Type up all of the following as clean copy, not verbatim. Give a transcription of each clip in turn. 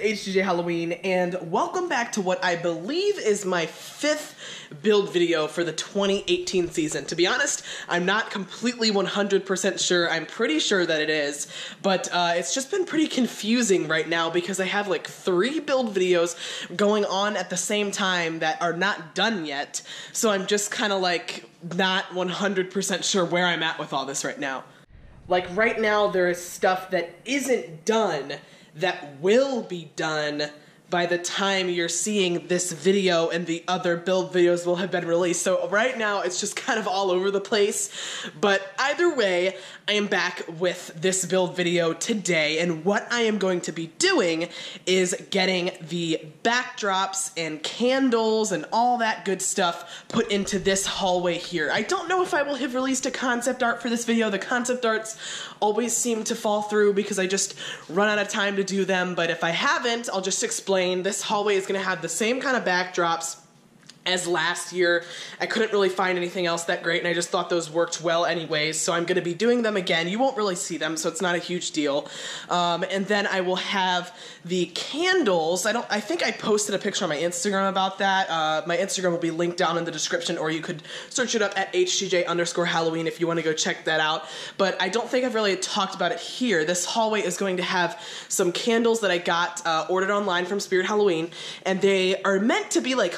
HGJ Halloween, and welcome back to what I believe is my 5th build video for the 2018 season. To be honest, I'm not completely 100% sure. I'm pretty sure that it is, but it's just been pretty confusing right now because I have like 3 build videos going on at the same time that are not done yet, so I'm just kind of like not 100% sure where I'm at with all this right now. Like right now there is stuff that isn't done that will be done by the time you're seeing this video, and the other build videos will have been released. So right now it's just kind of all over the place, but either way, I am back with this build video today, and what I am going to be doing is getting the backdrops and candles and all that good stuff put into this hallway here. I don't know if I will have released a concept art for this video. The concept arts always seem to fall through because I just run out of time to do them, but if I haven't, I'll just explain. This hallway is going to have the same kind of backdrops as last year. I couldn't really find anything else that great, and I just thought those worked well anyways, so I'm going to be doing them again. You won't really see them, so it's not a huge deal. And then I will have the candles. I think I posted a picture on my Instagram about that. My Instagram will be linked down in the description, or you could search it up at HGJ_Halloween if you want to go check that out. But I don't think I've really talked about it here. This hallway is going to have some candles that I got ordered online from Spirit Halloween, and they are meant to be like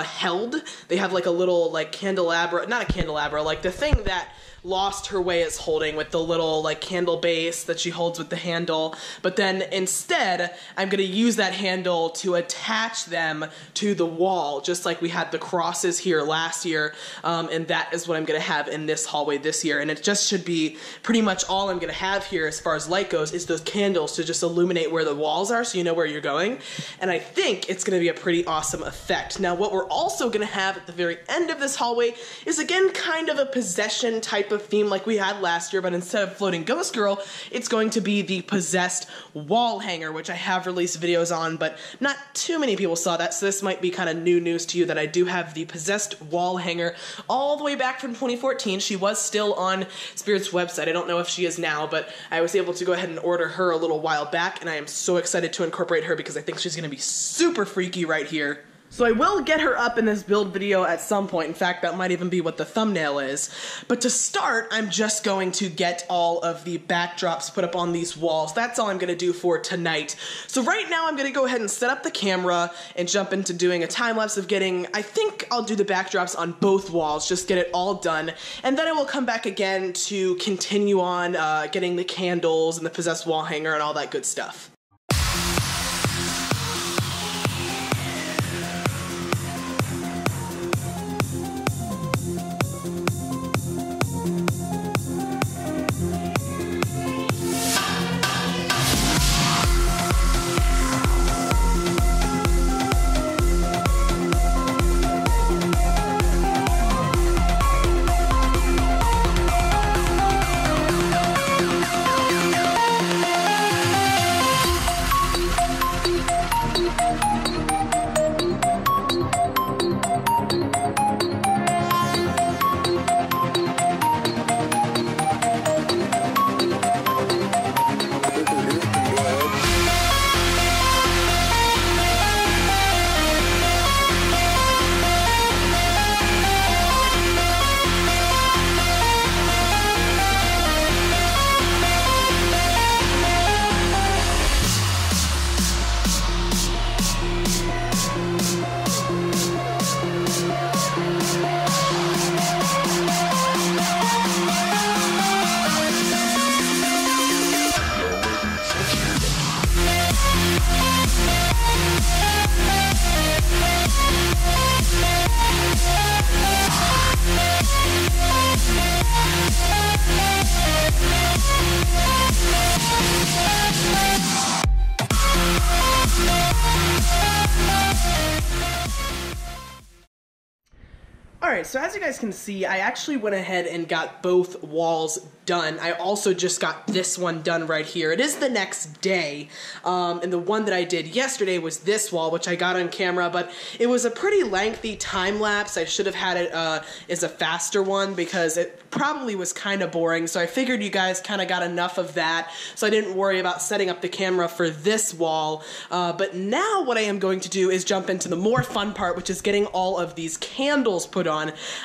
held. They have like a little like candelabra, not a candelabra, like the thing that Lost Her Way is holding with the little like candle base that she holds with the handle, but then instead I'm going to use that handle to attach them to the wall, just like we had the crosses here last year, and that is what I'm going to have in this hallway this year, and it just should be pretty much all I'm going to have here as far as light goes is those candles to just illuminate where the walls are so you know where you're going, and I think it's going to be a pretty awesome effect. Now what we're also going to have at the very end of this hallway is again kind of a possession type of theme like we had last year, but instead of floating ghost girl, it's going to be the possessed wall hanger, which I have released videos on, but not too many people saw that, so this might be kind of new news to you that I do have the possessed wall hanger all the way back from 2014. She was still on Spirit's website. I don't know if she is now, but I was able to go ahead and order her a little while back, and I am so excited to incorporate her because I think she's going to be super freaky right here. So I will get her up in this build video at some point. In fact, that might even be what the thumbnail is. But to start, I'm just going to get all of the backdrops put up on these walls. That's all I'm going to do for tonight. So right now I'm going to go ahead and set up the camera and jump into doing a time-lapse of getting, I think I'll do the backdrops on both walls, just get it all done. And then I will come back again to continue on getting the candles and the possessed wall hanger and all that good stuff. Alright, so as you guys can see, I actually went ahead and got both walls done. I also just got this one done right here. It is the next day, and the one that I did yesterday was this wall, which I got on camera, but it was a pretty lengthy time lapse. I should have had it as a faster one because it probably was kind of boring, so I figured you guys kind of got enough of that, so I didn't worry about setting up the camera for this wall. But now what I am going to do is jump into the more fun part, which is getting all of these candles put on.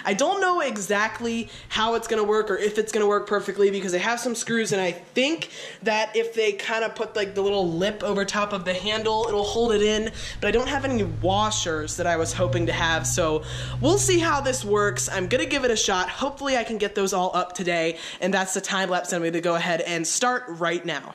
I don't know exactly how it's going to work or if it's going to work perfectly because I have some screws, and I think that if they kind of put like the little lip over top of the handle, it'll hold it in, but I don't have any washers that I was hoping to have, so we'll see how this works. I'm going to give it a shot. Hopefully I can get those all up today, and that's the time lapse I'm going to go ahead and start right now.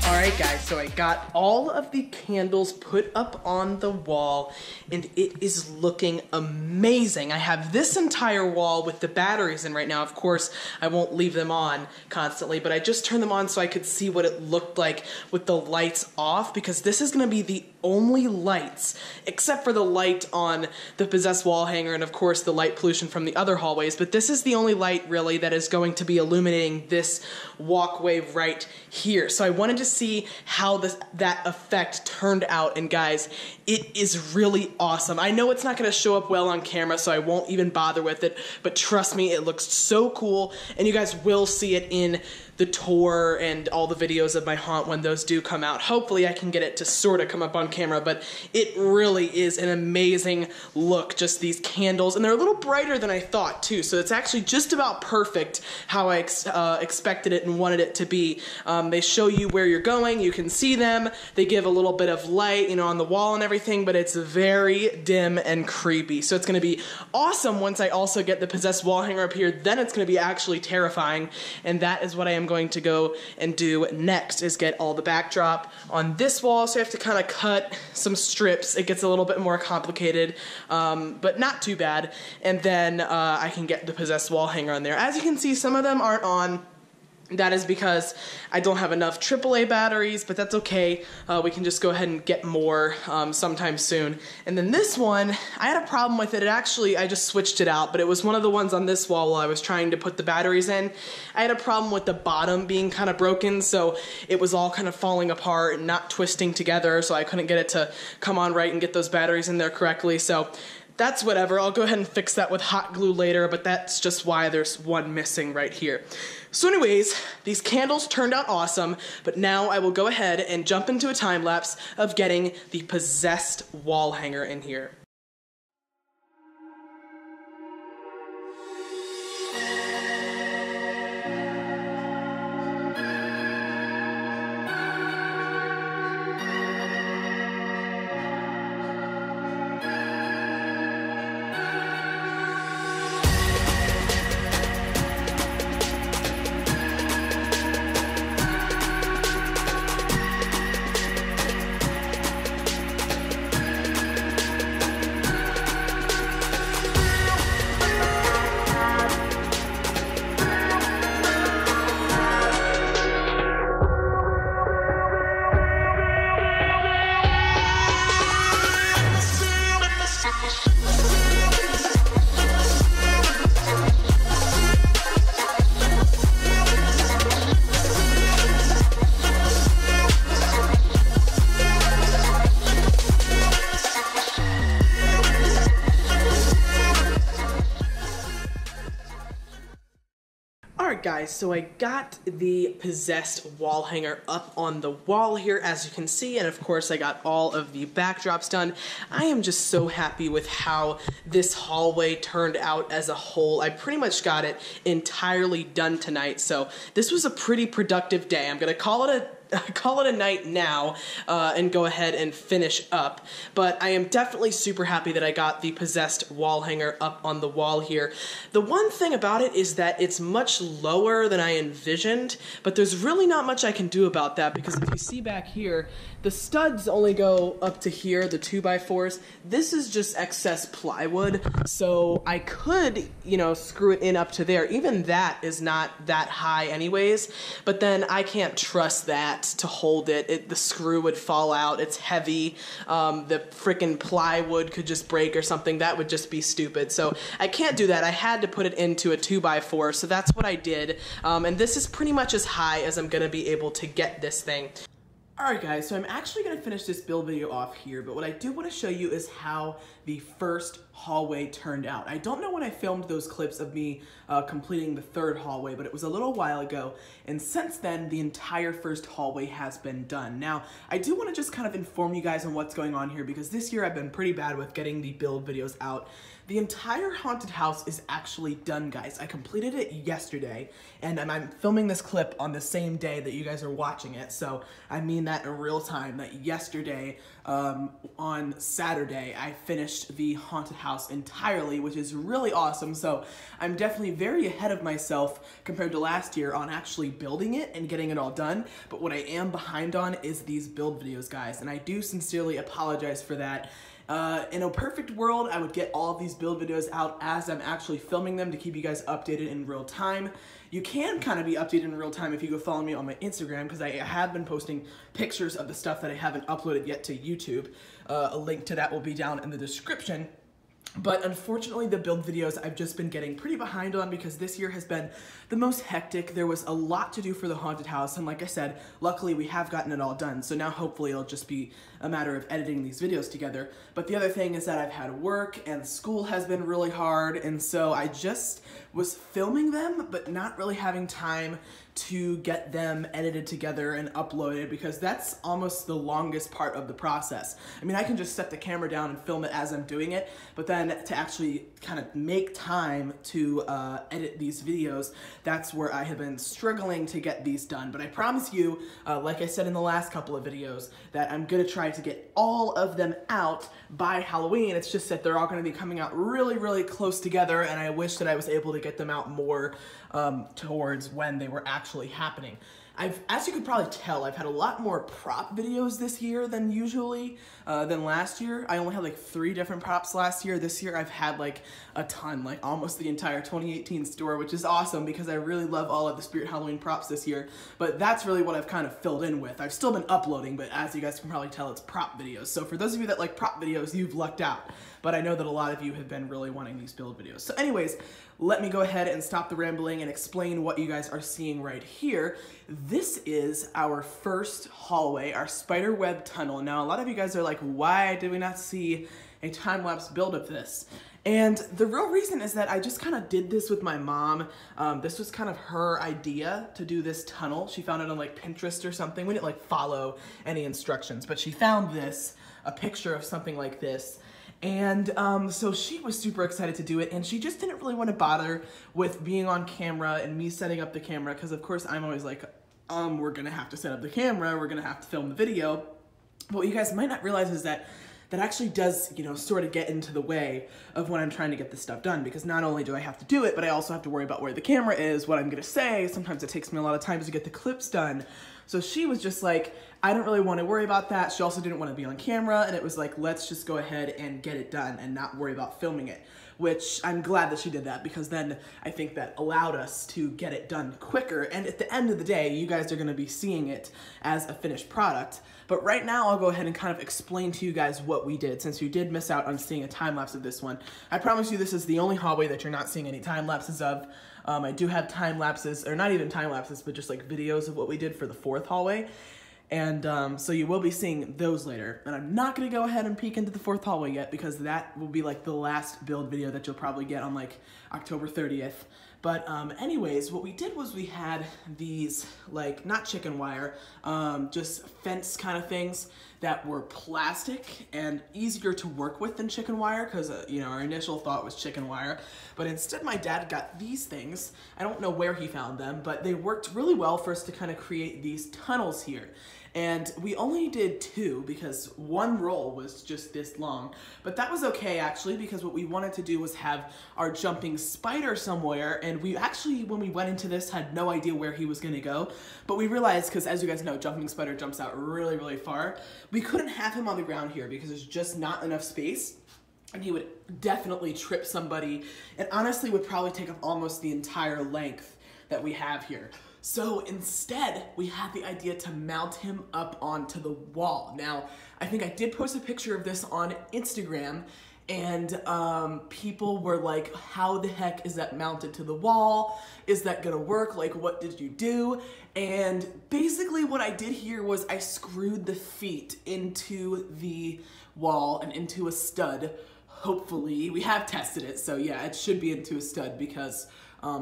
Alright guys, so I got all of the candles put up on the wall, and it is looking amazing. I have this entire wall with the batteries in right now. Of course, I won't leave them on constantly, but I just turned them on so I could see what it looked like with the lights off, because this is going to be the only lights, except for the light on the possessed wall hanger and of course the light pollution from the other hallways, but this is the only light really that is going to be illuminating this walkway right here. So I wanted to see how that effect turned out, and guys, it is really awesome. I know it's not going to show up well on camera, so I won't even bother with it, but trust me, it looks so cool, and you guys will see it in the tour and all the videos of my haunt when those do come out. Hopefully I can get it to sort of come up on camera, but it really is an amazing look, just these candles, and they're a little brighter than I thought too, so it's actually just about perfect how I expected it and wanted it to be. They show you where you're going, you can see them, they give a little bit of light, you know, on the wall and everything, but it's very dim and creepy, so it's going to be awesome once I also get the possessed wall hanger up here. Then it's going to be actually terrifying, and that is what I am going to go and do next, is get all the backdrop on this wall. So I have to kind of cut some strips. It gets a little bit more complicated, but not too bad, and then I can get the possessed wall hanger on there. As you can see, some of them aren't on. That is because I don't have enough AAA batteries, but that's okay. We can just go ahead and get more sometime soon. And then this one, I had a problem with it. I just switched it out, but it was one of the ones on this wall while I was trying to put the batteries in. I had a problem with the bottom being kind of broken, so it was all kind of falling apart and not twisting together, so I couldn't get it to come on right and get those batteries in there correctly. So that's whatever. I'll go ahead and fix that with hot glue later, but that's just why there's one missing right here. So anyways, these candles turned out awesome, but now I will go ahead and jump into a time lapse of getting the possessed wall hanger in here. guys, so I got the possessed wall hanger up on the wall here, as you can see, and of course I got all of the backdrops done. I am just so happy with how this hallway turned out as a whole. I pretty much got it entirely done tonight, so this was a pretty productive day. I'm gonna call it a night now and go ahead and finish up. But I am definitely super happy that I got the possessed wall hanger up on the wall here. The one thing about it is that it's much lower than I envisioned, but there's really not much I can do about that, because if you see back here, the studs only go up to here, the 2x4s. This is just excess plywood, so I could, you know, screw it in up to there. Even that is not that high anyways, but then I can't trust that to hold it. The screw would fall out. It's heavy. The freaking plywood could just break or something. That would just be stupid. So I can't do that. I had to put it into a 2x4, so that's what I did. And this is pretty much as high as I'm gonna be able to get this thing. Alright guys, so I'm actually going to finish this build video off here, but what I do want to show you is how the first hallway turned out. I don't know when I filmed those clips of me completing the third hallway, but it was a little while ago, and since then the entire first hallway has been done. Now, I do want to just kind of inform you guys on what's going on here, because this year I've been pretty bad with getting the build videos out. The entire haunted house is actually done, guys. I completed it yesterday, and I'm filming this clip on the same day that you guys are watching it, so I mean that in real time, that yesterday, on Saturday, I finished the haunted house entirely, which is really awesome. So I'm definitely very ahead of myself compared to last year on actually building it and getting it all done. But what I am behind on is these build videos, guys, and I do sincerely apologize for that. In a perfect world, I would get all of these build videos out as I'm actually filming them to keep you guys updated in real time. You can kind of be updated in real time if you go follow me on my Instagram, because I have been posting pictures of the stuff that I haven't uploaded yet to YouTube. A link to that will be down in the description. But unfortunately, the build videos I've just been getting pretty behind on, because this year has been the most hectic. There was a lot to do for the haunted house, and like I said, luckily we have gotten it all done. So now hopefully it'll just be a matter of editing these videos together. But the other thing is that I've had work and school has been really hard, and so I just was filming them, but not really having time to get them edited together and uploaded, because that's almost the longest part of the process. I mean, I can just set the camera down and film it as I'm doing it, but then to actually kind of make time to edit these videos, that's where I have been struggling to get these done. But I promise you, like I said in the last couple of videos, that I'm gonna try to get all of them out by Halloween. It's just that they're all gonna be coming out really, really close together, and I wish that I was able to get them out more towards when they were actually happening. As you could probably tell, I've had a lot more prop videos this year than usually, than last year. I only had like 3 different props last year. This year I've had like a ton, like almost the entire 2018 store, which is awesome because I really love all of the Spirit Halloween props this year. But that's really what I've kind of filled in with. I've still been uploading, but as you guys can probably tell, it's prop videos. So for those of you that like prop videos, you've lucked out. But I know that a lot of you have been really wanting these build videos. So anyways, let me go ahead and stop the rambling and explain what you guys are seeing right here. This is our first hallway, our Spiderweb Tunnel. Now, a lot of you guys are like, why did we not see a time-lapse build of this? And the real reason is that I just kind of did this with my mom. This was kind of her idea to do this tunnel. She found it on like Pinterest or something. We didn't like follow any instructions, but she found this, a picture of something like this. And so she was super excited to do it, and she just didn't really want to bother with being on camera and me setting up the camera, because of course I'm always like, we're gonna have to set up the camera, we're gonna have to film the video. But what you guys might not realize is that that actually does, you know, sort of get into the way of when I'm trying to get this stuff done, because not only do I have to do it, but I also have to worry about where the camera is, what I'm gonna say. Sometimes it takes me a lot of time to get the clips done. So she was just like, I don't really want to worry about that. She also didn't want to be on camera, and it was like, let's just go ahead and get it done and not worry about filming it. Which I'm glad that she did that, because then I think that allowed us to get it done quicker. And at the end of the day, you guys are going to be seeing it as a finished product. But right now, I'll go ahead and kind of explain to you guys what we did, since you did miss out on seeing a time-lapse of this one. I promise you this is the only hallway that you're not seeing any time-lapses of. I do have time-lapses, or not even time-lapses, but just like videos of what we did for the 4th hallway. And so you will be seeing those later. And I'm not going to go ahead and peek into the 4th hallway yet, because that will be like the last build video that you'll probably get on like October 30th. But anyways, what we did was we had these, like, not chicken wire, just fence kind of things that were plastic and easier to work with than chicken wire, because, you know, our initial thought was chicken wire. But instead my dad got these things. I don't know where he found them, but they worked really well for us to kind of create these tunnels here. And we only did 2 because one roll was just this long. But that was okay, actually, because what we wanted to do was have our jumping spider somewhere. And we actually, when we went into this, had no idea where he was going to go. But we realized, because as you guys know, jumping spider jumps out really, really far. We couldn't have him on the ground here because there's just not enough space. And he would definitely trip somebody. And honestly would probably take up almost the entire length that we have here. So instead, we had the idea to mount him up onto the wall. Now, I think I did post a picture of this on Instagram, and people were like, how the heck is that mounted to the wall? Is that gonna work? Like, what did you do? And basically what I did here was I screwed the feet into the wall and into a stud. Hopefully, we have tested it, so yeah, it should be into a stud because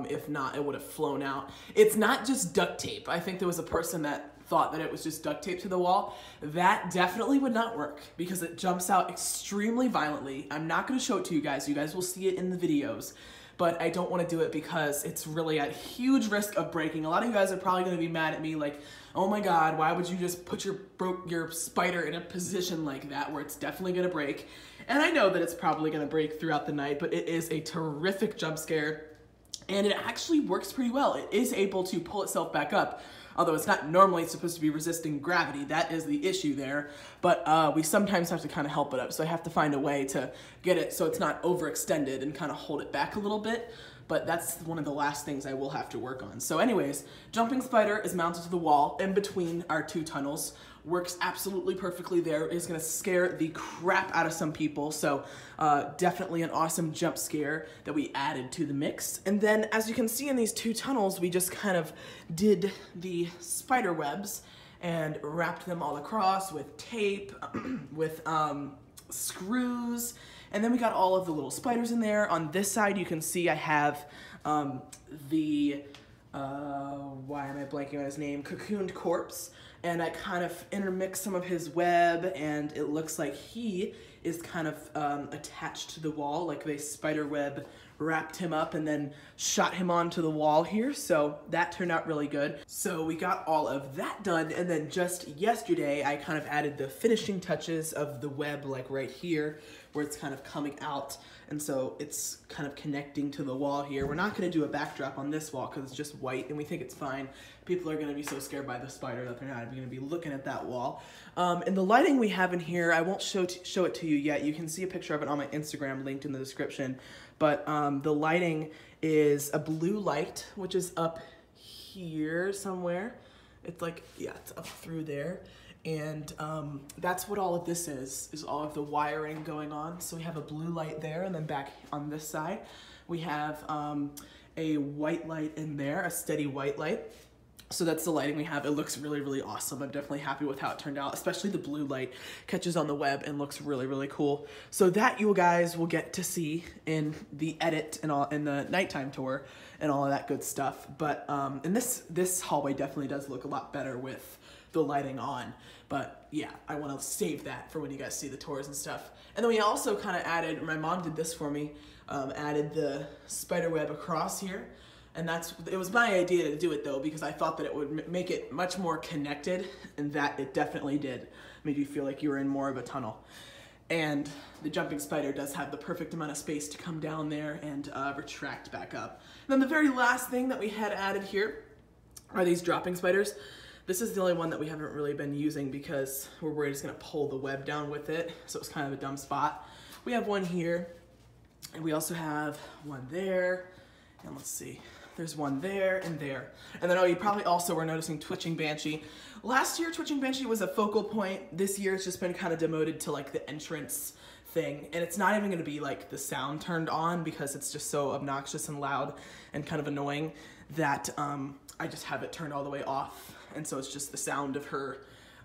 if not, it would have flown out. It's not just duct tape. I think there was a person that thought that it was just duct tape to the wall. That definitely would not work because it jumps out extremely violently. I'm not gonna show it to you guys. You guys will see it in the videos, but I don't wanna do it because it's really at huge risk of breaking. A lot of you guys are probably gonna be mad at me like, oh my God, why would you just put your spider in a position like that where it's definitely gonna break? And I know that it's probably gonna break throughout the night, but it is a terrific jump scare. And it actually works pretty well. It is able to pull itself back up, although it's not normally supposed to be resisting gravity. That is the issue there. But we sometimes have to kind of help it up. So I have to find a way to get it so it's not overextended and kind of hold it back a little bit. But that's one of the last things I will have to work on. So anyways, jumping spider is mounted to the wall in between our 2 tunnels. Works absolutely perfectly there. It's gonna scare the crap out of some people. So definitely an awesome jump scare that we added to the mix. And then as you can see in these 2 tunnels, we just kind of did the spider webs and wrapped them all across with tape, with screws. And then we got all of the little spiders in there. On this side, you can see I have why am I blanking on his name? Cocooned corpse. And I kind of intermixed some of his web, and it looks like he is kind of attached to the wall, like they spider web wrapped him up and then shot him onto the wall here. So that turned out really good. So we got all of that done, and then just yesterday I kind of added the finishing touches of the web, like right here where it's kind of coming out, and so it's kind of connecting to the wall here. We're not going to do a backdrop on this wall because it's just white and we think it's fine. People are going to be so scared by the spider that they're not even going to be looking at that wall. And the lighting we have in here, I won't show it to you yet. You can see a picture of it on my Instagram linked in the description. But the lighting is a blue light, which is up here somewhere. It's like, yeah, it's up through there. And that's what all of this is all of the wiring going on. So we have a blue light there, and then back on this side, we have a white light in there, a steady white light. So that's the lighting we have. It looks really, really awesome. I'm definitely happy with how it turned out, especially the blue light catches on the web and looks really, really cool. So that you guys will get to see in the edit and all in the nighttime tour and all of that good stuff. But and this hallway definitely does look a lot better with the lighting on. But yeah, I want to save that for when you guys see the tours and stuff. And then we also kind of added, my mom did this for me, added the spider web across here. And it was my idea to do it though, because I thought that it would make it much more connected, and that it definitely did. Made you feel like you were in more of a tunnel. And the jumping spider does have the perfect amount of space to come down there and retract back up. And then the very last thing that we had added here are these dropping spiders. This is the only one that we haven't really been using because we're worried it's gonna pull the web down with it. So it's kind of a dumb spot. We have one here, and we also have one there. And let's see, there's one there and there. And then, oh, you probably also were noticing Twitching Banshee. Last year, Twitching Banshee was a focal point. This year, it's just been kind of demoted to like the entrance thing. And it's not even gonna be like the sound turned on because it's just so obnoxious and loud and kind of annoying that I just have it turned all the way off. And so it's just the sound of her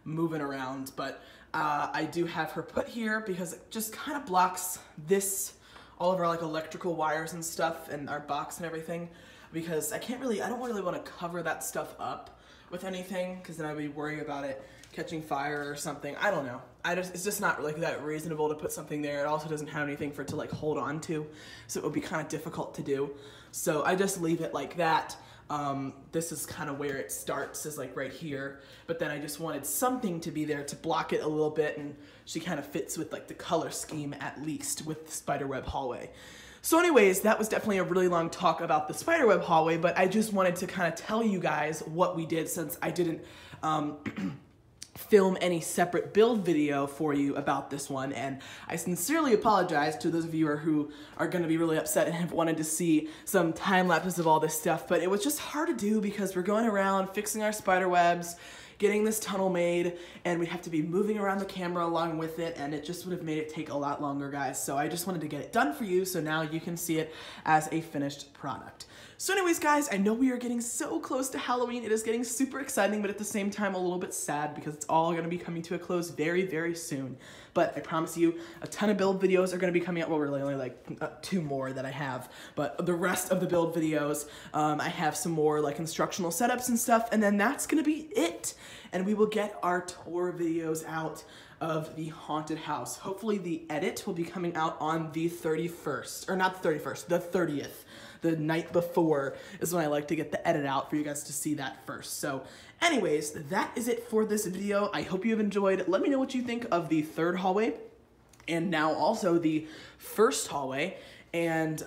moving around. But I do have her put here because it just kind of blocks this, all of our like electrical wires and stuff and our box and everything. because I don't really want to cover that stuff up with anything, because then I'd be worried about it catching fire or something. I don't know. It's just not like that reasonable to put something there. It also doesn't have anything for it to like hold on to, so it would be kind of difficult to do. So I just leave it like that. This is kind of where it starts, is like right here, but then I just wanted something to be there to block it a little bit, and she kind of fits with like the color scheme, at least with the spiderweb hallway. So anyways, that was definitely a really long talk about the spiderweb hallway, but I just wanted to kind of tell you guys what we did, since I didn't film any separate build video for you about this one, and I sincerely apologize to those of you who are going to be really upset and have wanted to see some time lapses of all this stuff, but it was just hard to do because we're going around fixing our spider webs, getting this tunnel made, and we have to be moving around the camera along with it, and it just would have made it take a lot longer, guys. So I just wanted to get it done for you, so now you can see it as a finished product. So anyways, guys, I know we are getting so close to Halloween. It is getting super exciting, but at the same time a little bit sad, because it's all going to be coming to a close very, very soon. But I promise you, a ton of build videos are going to be coming out. Well, really only like 2 more that I have, but the rest of the build videos, I have some more like instructional setups and stuff, and then that's going to be it. And we will get our tour videos out of the haunted house. Hopefully the edit will be coming out on the 31st, or not the 31st, the 30th. The night before is when I like to get the edit out for you guys to see that first. So anyways, that is it for this video. I hope you have enjoyed. Let me know what you think of the 3rd hallway, and now also the 1st hallway. And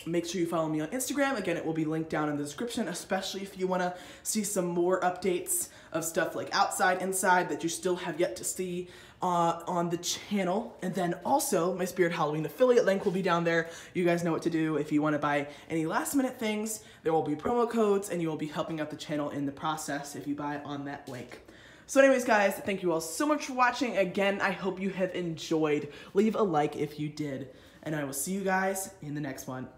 make sure you follow me on Instagram. Again, it will be linked down in the description, especially if you want to see some more updates of stuff like outside, inside that you still have yet to see on the channel. And then also my Spirit Halloween affiliate link will be down there. You guys know what to do if you want to buy any last minute things. There will be promo codes, and you will be helping out the channel in the process if you buy on that link. So anyways, guys, thank you all so much for watching. Again, I hope you have enjoyed. Leave a like if you did. And I will see you guys in the next one.